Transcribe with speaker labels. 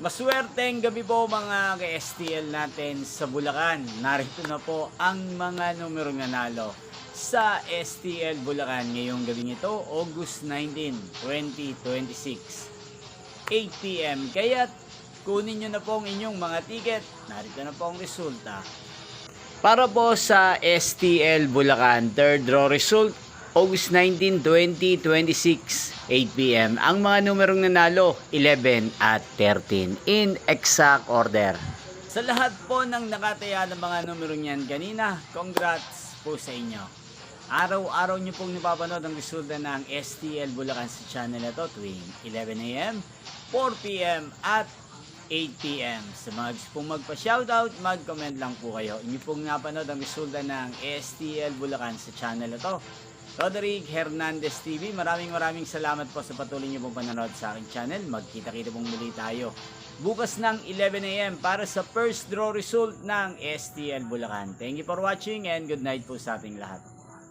Speaker 1: Maswerteng gabi po mga ka-STL natin sa Bulacan. Narito na po ang mga numerong nanalo sa STL Bulacan ngayong gabi ito, August 19, 2026, 8 p.m. Kaya't kunin nyo na po ang inyong mga ticket. Narito na po ang resulta. Para po sa STL Bulacan, third draw result, August 19, 2026, 8 p.m. Ang mga numerong nanalo, 11 at 13 in exact order. Sa lahat po ng nakataya ng mga numerong yan kanina, congrats po sa inyo. Araw-araw nyo pong napapanood ang resulta ng STL Bulacan sa channel na to tuwing 11 a.m., 4 p.m. at 8 p.m. Sa mga gusto pong magpa-shoutout, mag-comment lang po kayo. Inyo pong napanood ang resulta ng STL Bulacan sa channel na to. Roderick Hernandez TV, maraming salamat po sa patuloy niyo pong panonood sa aking channel. Magkita-kita pong muli tayo bukas ng 11 a.m. para sa first draw result ng STL Bulacan. Thank you for watching and good night po sa ating lahat.